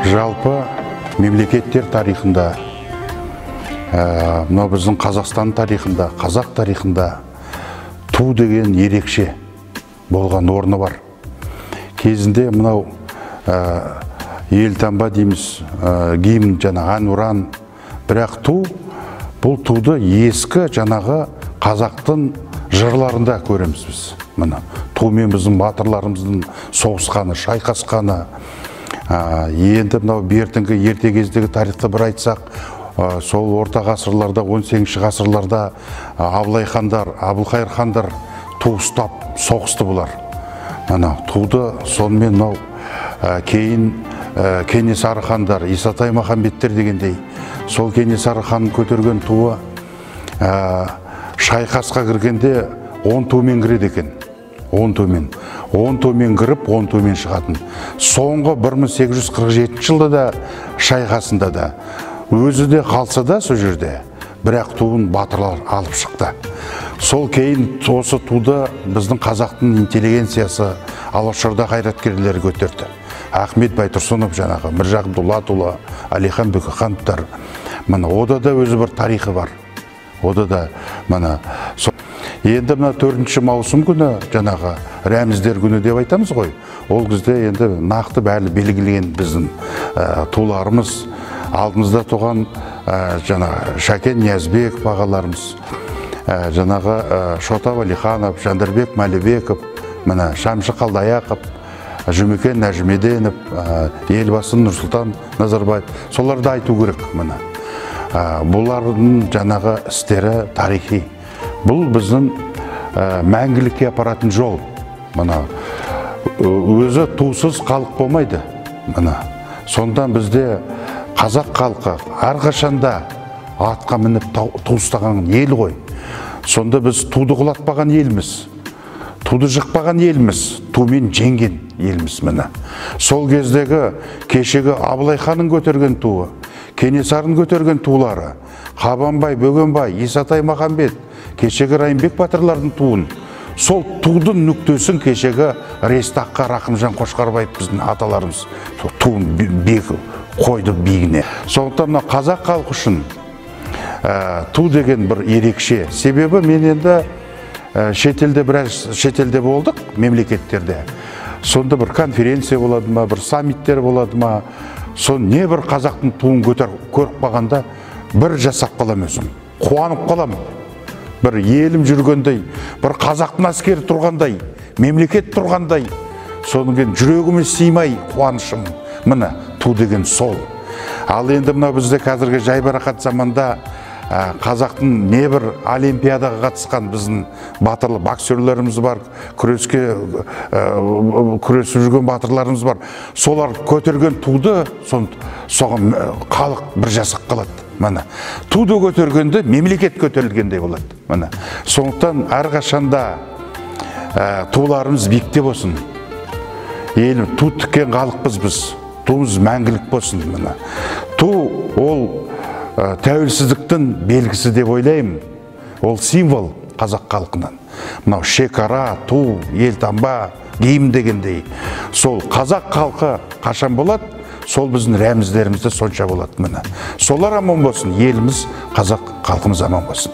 Жалпы мемлекеттер тарихында, мынау біздің Қазақстан тарихында, қазақ тарихында ту деген ерекше болған орны бар. Кезінде мынау елтаңба дейміз, гимн, әнұран, бірақ ту, бұл туды ескі жаңағы қазақтың жырларында көреміз біз. Мына тумен біздің батырларымыздың соғысқаны, шайқасқаны. Енді мынау бертінгі ерте кездегі тарихты бір айтсақ, сол орта ғасырларда, 18 ғасырларда Абылай хандар, Әбілқайыр хандар ту ұстап соғысты бұлар. Туды сонымен мынау кейін Кенесары хандар, Исатай Махамбеттер дегендей, сол Кенесары ханның көтерген туы шайқасқа кіргенде 10 тумен кіреді екен. 10 тумен кіріп, 10 тумен шығатын. Соңғы 1847 жылда да шайқасында да өзі де қалса да сол жерде, бірақ туын батырлар алып шықты. Сол кейін осы туды біздің қазақтың интеллигенциясы, алашорда қайраткерлері көтерді. Ахмет Байтұрсынов, Міржақып Дулатұлы, Әлихан Бөкейхановтар. Ода да өзі бір тарихы бар. Ода да енді 4 маусым күні рәміздер күні деп айтамыз ғой. Ол кезде енді нақты бәрі белгіленген біздің туларымыз, алдымызда туған Шәкен Ниязбеков ағаларымыз, Шота Валиханов, Жандарбек Мәлібеков, Шамшы Қалдаяқов, Жұмекен Нәжімеденов, елбасы Нұрсұлтан Назарбаев, соларды айту керек. Бұлардың істері тарихи. Бұл біздің мәңгілікке апаратын жол. Өзі тусыз халық болмайды. Сондан бізде қазақ халқы әрқашанда атқа мініп туыстаған ел ғой. Сонда біз туды құлатпаған елміз, туды жықпаған елміз, тумен жеңген елміз. Сол кездегі кешегі Абылай ханның көтерген туы, Кенесарының көтерген туылары, Қабанбай, Бөгенбай, Исатай Махамбет, кешегі Райымбек батырлардың туын, сол тудың нүктесін кешегі Рейстаққа Рақымжан Қошқарбаев біздің аталарымыз туын қойды биігіне. Сондықтан қазақ халқы үшін ту деген бір ерекше. Себебі мен енді шетелде болдық, мемлекеттерде. Сонда бір конференция болады ма, бір саммиттер болады ма, сон не бір қазақтың туын көріп қалғанда бір жасап қалам өзім, қуанып қалам. Бір елім жүргендей, бір қазақтың әскері тұрғандай, мемлекет тұрғандай, соның жүрегіме сыймай қуанышым. Ту деген сол. Ал енді бізде қазіргі жайбарақат заманда қазақтың небір олимпиадаға қатысқан біздің батырлы боксерлеріміз бар, күресіп жүрген батырларымыз бар. Солар көтерген туды, соған халық бір жасақ қалады. Туды көтергенде мемлекет көтерілгендей болады. Сондықтан әрқашанда туларымыз биікте болсын. Елі ту тіккен халықпыз біз. Туымыз мәңгілік болсын. Ту ол тәуелсіздіктің белгісі деп ойлаймын. Ол символ қазақ халқынан. Шекара, ту, елтаңба, гимн дегендей. Сол қазақ халқы қашан болады, сол біздің рәміздерімізде сонша болады. Солар аман болсын, еліміз, қазақ халқымыз аман болсын.